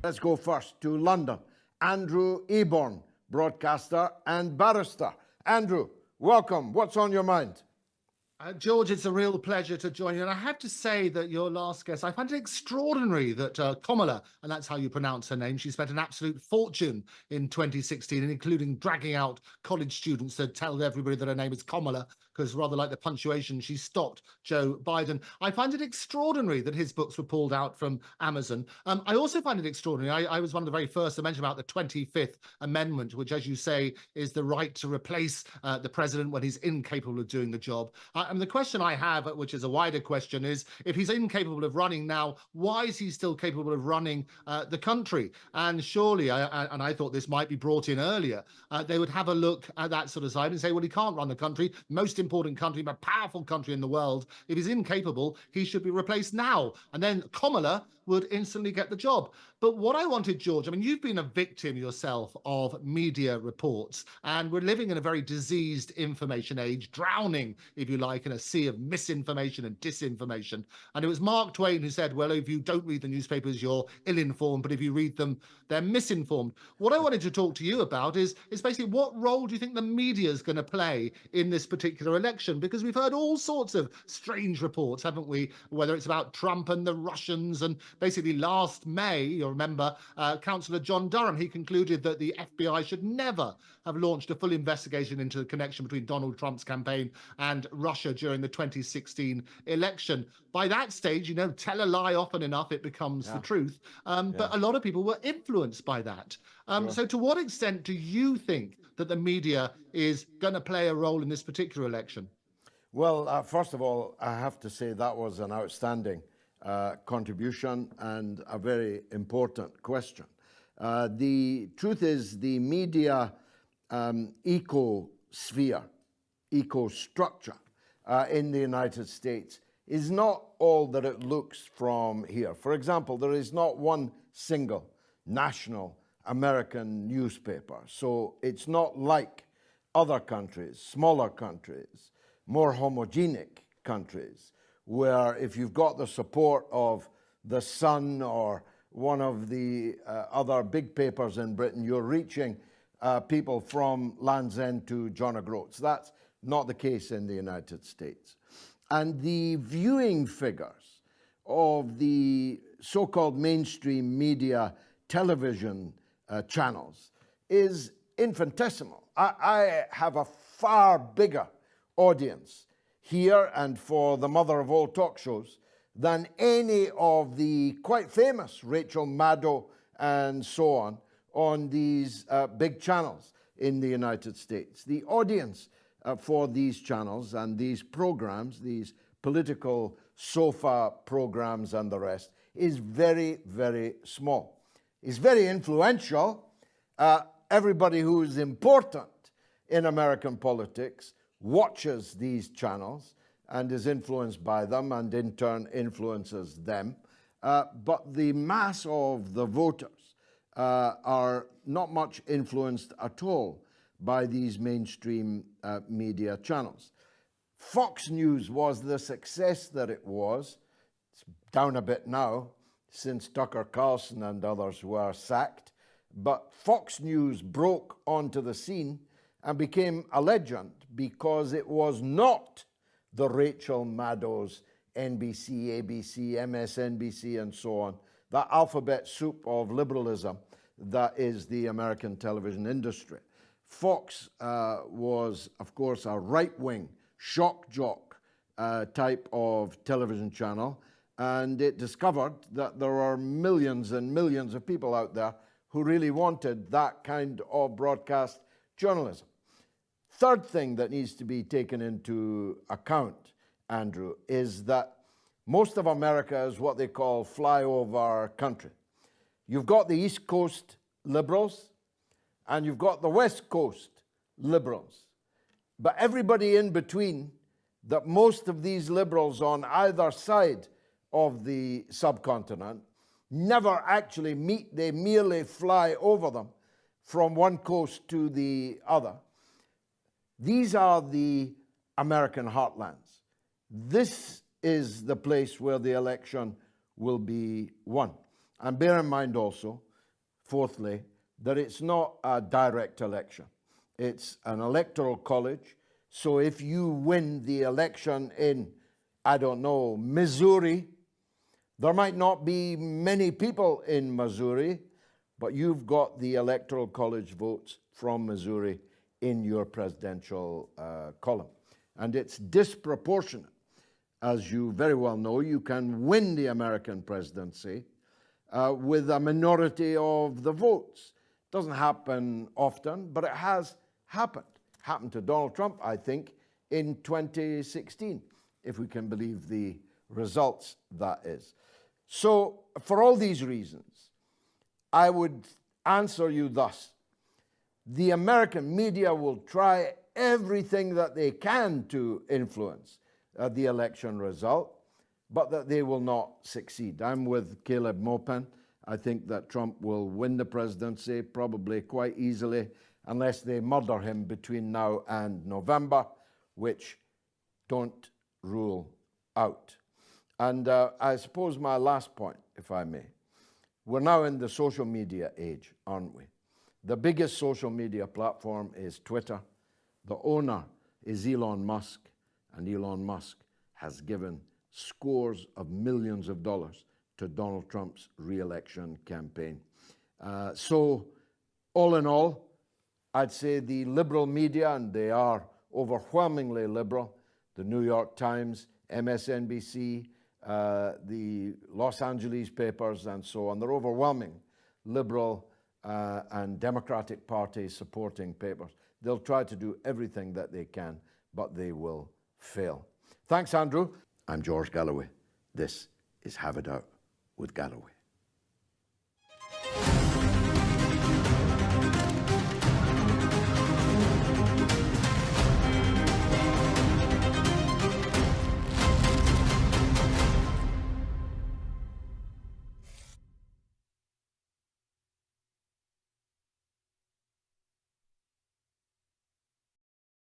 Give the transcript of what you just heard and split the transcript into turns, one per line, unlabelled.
Let's go first to London. Andrew Eborn, broadcaster and barrister. Andrew, welcome. What's on your mind?
George, it's a real pleasure to join you. And I have to say that your last guest, I find it extraordinary that Kamala, and that's how you pronounce her name, she spent an absolute fortune in 2016, including dragging out college students to tell everybody that her name is Kamala, because rather like the punctuation, she stopped Joe Biden. I find it extraordinary that his books were pulled out from Amazon. I also find it extraordinary. I was one of the very first to mention about the 25th Amendment, which, as you say, is the right to replace the president when he's incapable of doing the job. And the question I have, which is a wider question, is if he's incapable of running now, why is he still capable of running the country? And surely, and I thought this might be brought in earlier, they would have a look at that sort of side and say, well, he can't run the country, most important country, most powerful country in the world. If he's incapable, he should be replaced now. And then Kamala would instantly get the job. But what I wanted, George, I mean, you've been a victim yourself of media reports, and we're living in a very diseased information age, drowning, if you like, in a sea of misinformation and disinformation. And it was Mark Twain who said, well, if you don't read the newspapers, you're ill-informed, but if you read them, they're misinformed. What I wanted to talk to you about is basically what role do you think the media is going to play in this particular election? Because we've heard all sorts of strange reports, haven't we? Whether it's about Trump and the Russians, and basically last May, you'll remember, Councillor John Durham, he concluded that the FBI should never have launched a full investigation into the connection between Donald Trump's campaign and Russia during the 2016 election. By that stage, you know, tell a lie often enough, it becomes the truth. But a lot of people were influenced by that. So to what extent do you think that the media is going to play a role in this particular election?
Well, first of all, I have to say that was an outstanding contribution and a very important question. The truth is the media ecosphere, ecostructure in the United States is not all that it looks from here. For example, there is not one single national American newspaper. So it's not like other countries, smaller countries, more homogenic countries, where if you've got the support of the Sun or one of the other big papers in Britain, you're reaching people from Land's End to John O'Groats. That's not the case in the United States. And the viewing figures of the so-called mainstream media television channels is infinitesimal. I have a far bigger audience here and for the mother of all talk shows than any of the quite famous Rachel Maddow and so on these big channels in the United States. The audience for these channels and these programs, these political sofa programs and the rest, is very, very small. It's very influential. Everybody who is important in American politics watches these channels and is influenced by them and in turn influences them. But the mass of the voters are not much influenced at all by these mainstream media channels. Fox News was the success that it was. It's down a bit now since Tucker Carlson and others were sacked. But Fox News broke onto the scene and became a legend because it was not the Rachel Maddows, NBC, ABC, MSNBC, and so on, that alphabet soup of liberalism that is the American television industry. Fox was, of course, a right-wing, shock jock type of television channel, and it discovered that there are millions and millions of people out there who really wanted that kind of broadcast journalism. Third thing that needs to be taken into account, Andrew, is that most of America is what they call flyover country. You've got the East Coast liberals and you've got the West Coast liberals. But everybody in between, that most of these liberals on either side of the subcontinent never actually meet, they merely fly over them from one coast to the other. These are the American heartlands. This is the place where the election will be won. And bear in mind also fourthly, that it's not a direct election. It's an electoral college. So if you win the election in, I don't know, Missouri, there might not be many people in Missouri, but you've got the electoral college votes from Missouri in your presidential column. And it's disproportionate. As you very well know, you can win the American presidency with a minority of the votes. Doesn't happen often, but it has happened. Happened to Donald Trump, I think, in 2016, if we can believe the results, that is. So for all these reasons, I would answer you thus. The American media will try everything that they can to influence the election result, but that they will not succeed. I'm with Caleb Maupin. I think that Trump will win the presidency probably quite easily, unless they murder him between now and November, which don't rule out. And I suppose my last point, if I may, we're now in the social media age, aren't we? The biggest social media platform is Twitter. The owner is Elon Musk, and Elon Musk has given scores of millions of dollars to Donald Trump's re-election campaign. So all in all, I'd say the liberal media, and they are overwhelmingly liberal, the New York Times, MSNBC, the Los Angeles papers, and so on, they're overwhelming liberal and Democratic Party supporting papers. They'll try to do everything that they can, but they will fail. Thanks, Andrew. I'm George Galloway. This is Have It Out with Galloway.